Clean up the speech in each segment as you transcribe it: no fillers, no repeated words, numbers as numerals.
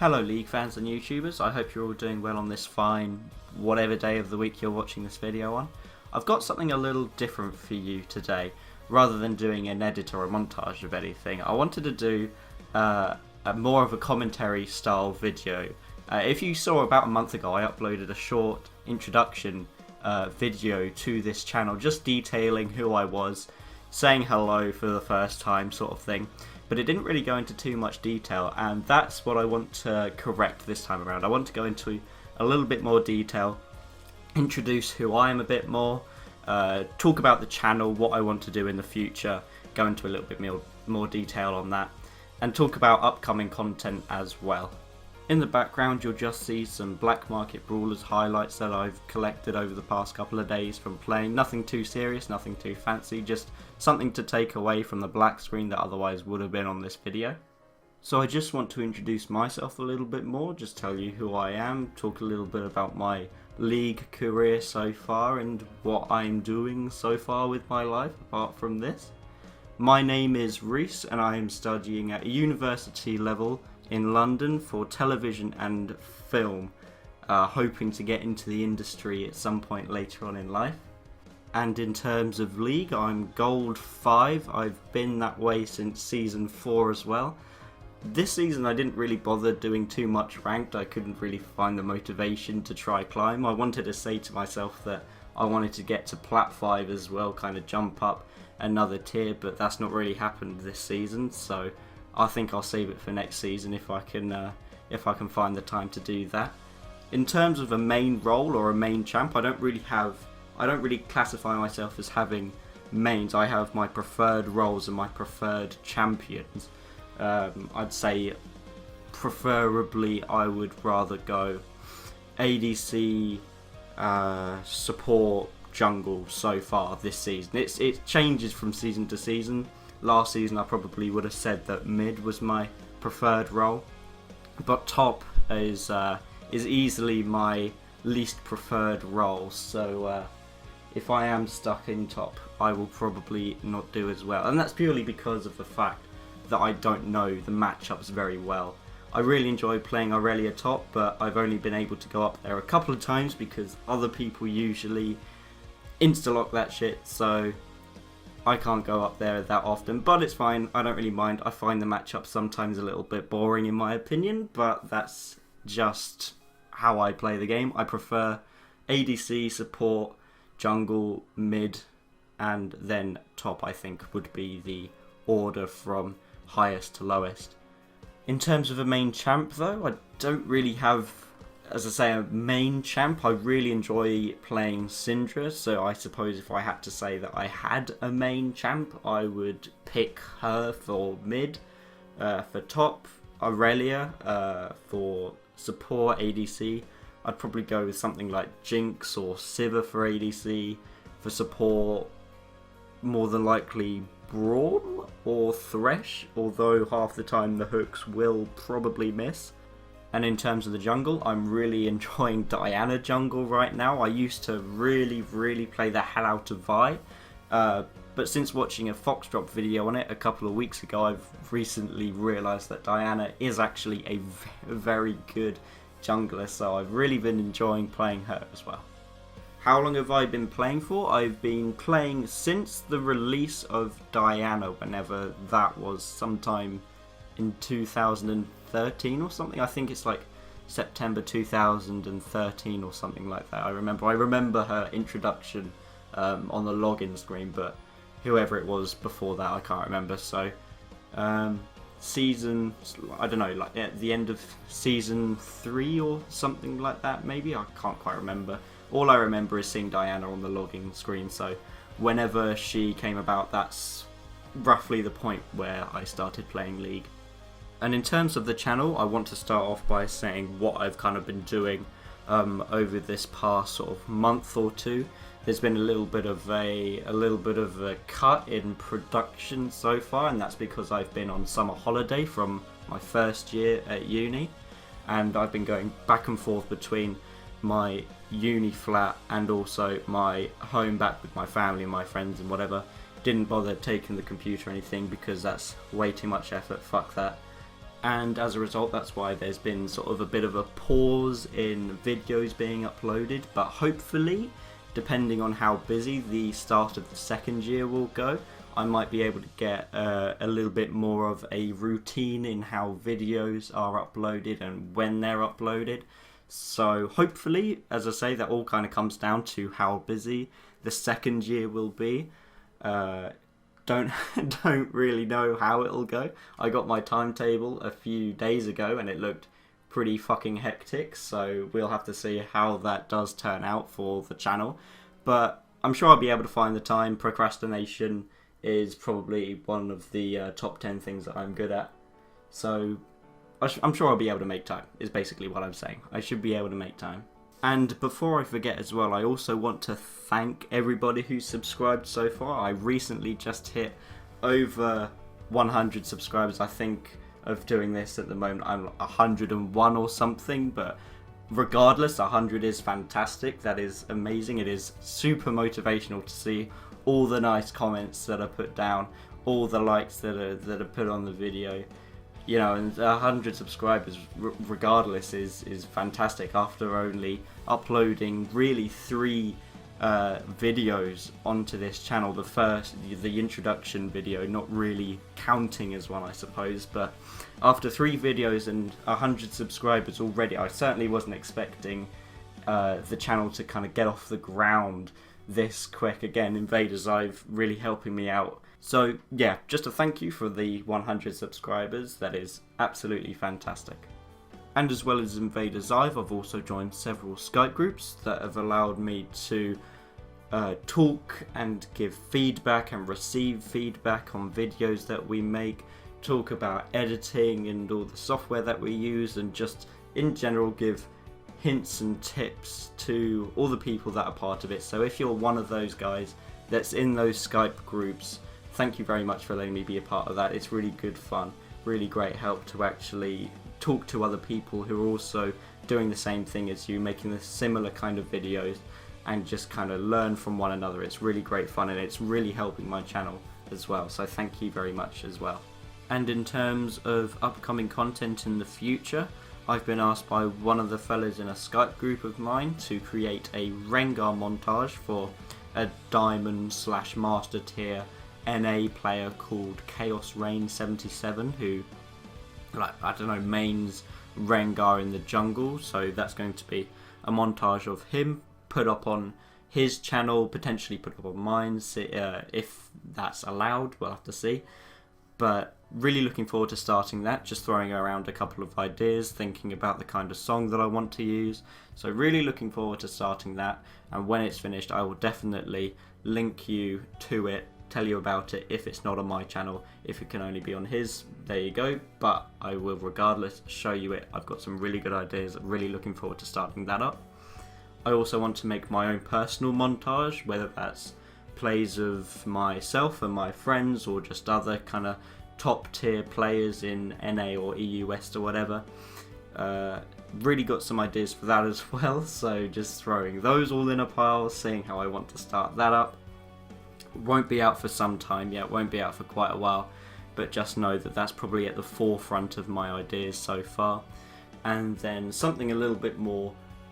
Hello League fans and YouTubers, I hope you're all doing well on this fine whatever day of the week you're watching this video on. I've got something a little different for you today. Rather than doing an edit or a montage of anything, I wanted to do more of a commentary style video. If you saw about a month ago, I uploaded a short introduction video to this channel, just detailing who I was, saying hello for the first time sort of thing. But it didn't really go into too much detail, and that's what I want to correct this time around. I want to go into a little bit more detail, introduce who I am a bit more, talk about the channel, what I want to do in the future, go into a little bit more detail on that, and talk about upcoming content as well. In the background you'll just see some Black Market Brawlers highlights that I've collected over the past couple of days from playing. Nothing too serious, nothing too fancy, just something to take away from the black screen that otherwise would have been on this video. So I just want to introduce myself a little bit more, just tell you who I am, talk a little bit about my League career so far and what I'm doing so far with my life apart from this. My name is Reese and I am studying at a university level in London for television and film, hoping to get into the industry at some point later on in life. And in terms of League, I'm Gold 5, I've been that way since Season 4 as well. This season I didn't really bother doing too much ranked, I couldn't really find the motivation to try climb. I wanted to say to myself that I wanted to get to Plat 5 as well, kind of jump up another tier, but that's not really happened this season, so I think I'll save it for next season if I can find the time to do that. In terms of a main role or a main champ, I don't really classify myself as having mains. I have my preferred roles and my preferred champions. I'd say preferably I would rather go ADC, support, jungle so far this season. It changes from season to season. Last season I probably would have said that mid was my preferred role, but top is easily my least preferred role, so if I am stuck in top I will probably not do as well, and that's purely because of the fact that I don't know the matchups very well. I really enjoy playing Aurelia top, but I've only been able to go up there a couple of times because other people usually insta-lock that shit, so I can't go up there that often, but it's fine, I don't really mind. I find the matchup sometimes a little bit boring in my opinion, but that's just how I play the game. I prefer ADC, support, jungle, mid, and then top I think would be the order from highest to lowest. In terms of a main champ though, I don't really have, as I say, a main champ. I really enjoy playing Syndra, so I suppose if I had to say that I had a main champ, I would pick her for mid. For top, Aurelia. For support, ADC, I'd probably go with something like Jinx or Sivir for ADC. For support, more than likely Brawl or Thresh, although half the time the hooks will probably miss. And in terms of the jungle, I'm really enjoying Diana jungle right now. I used to really play the hell out of Vi, but since watching a Foxdrop video on it a couple of weeks ago, I've recently realised that Diana is actually a very good jungler, so I've really been enjoying playing her as well. How long have I been playing for? I've been playing since the release of Diana, whenever that was, sometime in 2013 or something. I think it's like September 2013 or something like that. I remember her introduction on the login screen, but whoever it was before that I can't remember. So season, I don't know, like at the end of season 3 or something like that maybe, I can't quite remember. All I remember is seeing Diana on the login screen, so whenever she came about, that's roughly the point where I started playing League. And in terms of the channel, I want to start off by saying what I've kind of been doing over this past sort of month or two. There's been a little bit of a cut in production so far, and that's because I've been on summer holiday from my first year at uni, and I've been going back and forth between my uni flat and also my home back with my family and my friends and whatever. Didn't bother taking the computer or anything because that's way too much effort, fuck that. and as a result that's why there's been sort of a bit of a pause in videos being uploaded, but hopefully, depending on how busy the start of the second year will go, I might be able to get a little bit more of a routine in how videos are uploaded and when they're uploaded. So hopefully, as I say, that all kind of comes down to how busy the second year will be. Don't really know how it'll go. I got my timetable a few days ago and it looked pretty fucking hectic, so we'll have to see how that does turn out for the channel. But I'm sure I'll be able to find the time. Procrastination is probably one of the top 10 things that I'm good at. So I'm sure I'll be able to make time, is basically what I'm saying. I should be able to make time. And before I forget as well, I also want to thank everybody who's subscribed so far. I recently just hit over 100 subscribers. I think of doing this at the moment, I'm 101 or something, but regardless, 100 is fantastic. That is amazing. It is super motivational to see all the nice comments that are put down, all the likes that are put on the video. You know, and 100 subscribers, regardless, is fantastic. After only uploading really 3 videos onto this channel, the introduction video, not really counting as one, I suppose, but after 3 videos and 100 subscribers already, I certainly wasn't expecting the channel to kind of get off the ground this quick. Again, Invaders I've really helping me out. So yeah, just a thank you for the 100 subscribers. That is absolutely fantastic. And as well as Invaders I've also joined several Skype groups that have allowed me to talk and give feedback and receive feedback on videos that we make, talk about editing and all the software that we use, and just in general give hints and tips to all the people that are part of it. So if you're one of those guys that's in those Skype groups, thank you very much for letting me be a part of that. It's really good fun, really great help to actually talk to other people who are also doing the same thing as you, making the similar kind of videos, and just kind of learn from one another. It's really great fun and it's really helping my channel as well. So thank you very much as well. And in terms of upcoming content in the future, I've been asked by one of the fellas in a Skype group of mine to create a Rengar montage for a Diamond / Master tier NA player called Chaos Reign 77, who, like, I don't know, mains Rengar in the jungle. So that's going to be a montage of him put up on his channel, potentially put up on mine, if that's allowed. We'll have to see. But really looking forward to starting that, just throwing around a couple of ideas, thinking about the kind of song that I want to use. So really looking forward to starting that, and when it's finished I will definitely link you to it, tell you about it if it's not on my channel. If it can only be on his, there you go, but I will regardless show you it. I've got some really good ideas, really looking forward to starting that up. I also want to make my own personal montage, whether that's plays of myself and my friends or just other kind of top tier players in NA or EU West or whatever. Really got some ideas for that as well, so just throwing those all in a pile, seeing how I want to start that up. Won't be out for some time yet, won't be out for quite a while, but just know that that's probably at the forefront of my ideas so far. And then something a little bit more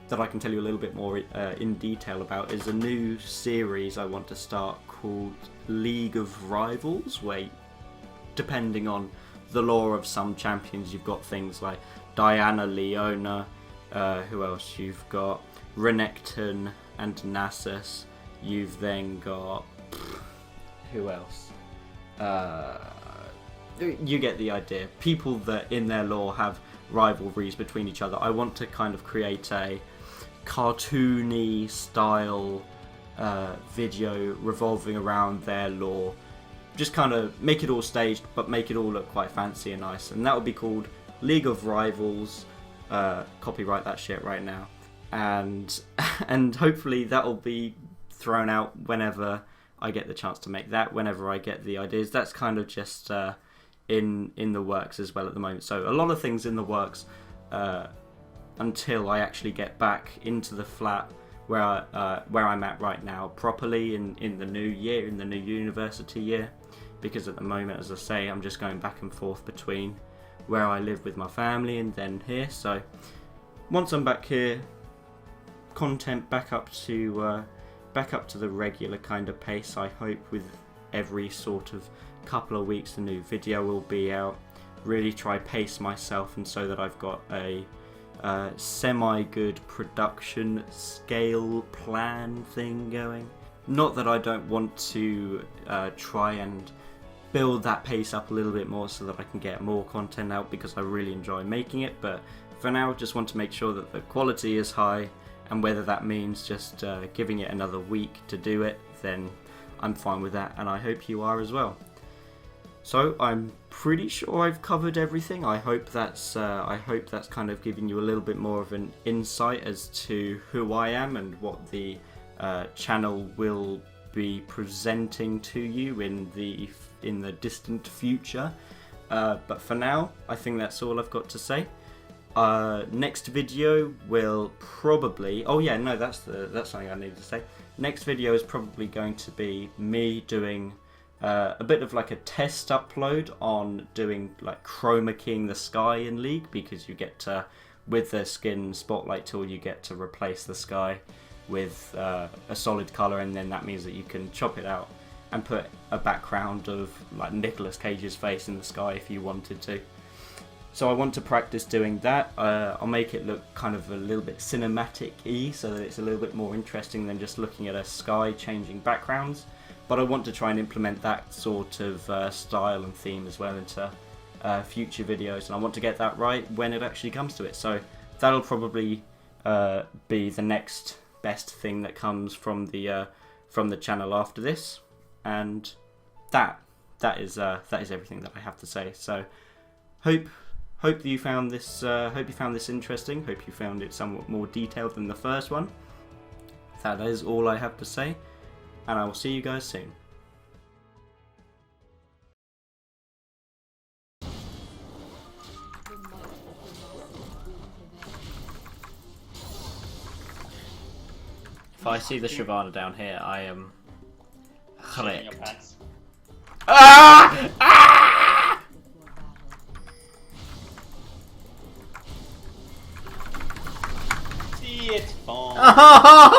that I can tell you a little bit more in detail about is a new series I want to start called League of Rivals, where depending on the lore of some champions, you've got things like Diana, Leona, who else? You've got Renekton and Nasus. You've then got... who else? You get the idea. People that in their lore have rivalries between each other. I want to kind of create a cartoony style video revolving around their lore. Just kind of make it all staged, but make it all look quite fancy and nice. And that would be called League of Rivals. Copyright that shit right now. And hopefully that will be thrown out whenever I get the chance to make that, whenever I get the ideas. That's kind of just in the works as well at the moment. So a lot of things in the works until I actually get back into the flat where I'm at right now properly in the new year, in the new university year. Because at the moment, as I say, I'm just going back and forth between where I live with my family and then here. So once I'm back here, content back up to the regular kind of pace. I hope with every sort of couple of weeks a new video will be out. Really try pace myself, and so that I've got a semi-good production scale plan thing going. Not that I don't want to try and build that pace up a little bit more so that I can get more content out, because I really enjoy making it, but for now just want to make sure that the quality is high, and whether that means just giving it another week to do it, then I'm fine with that, and I hope you are as well. So I'm pretty sure I've covered everything. I hope that's kind of giving you a little bit more of an insight as to who I am and what the channel will be presenting to you in the distant future. But for now, I think that's all I've got to say. Next video will probably... Oh yeah, no, that's something I needed to say. Next video is probably going to be me doing a bit of like a test upload on doing like chroma keying the sky in League, because you get to, with the skin spotlight tool, you get to replace the sky with a solid colour, and then that means that you can chop it out and put a background of like Nicolas Cage's face in the sky if you wanted to. So I want to practice doing that. I'll make it look kind of a little bit cinematic-y, so that it's a little bit more interesting than just looking at a sky changing backgrounds. But I want to try and implement that sort of style and theme as well into future videos, and I want to get that right when it actually comes to it. So that'll probably be the next best thing that comes from the channel after this, and that is everything that I have to say. So hope that you found this interesting. Hope you found it somewhat more detailed than the first one. That is all I have to say, and I will see you guys soon. If I see the Shyvana down here, I am clicked. Ah! Ah! See, it's fine.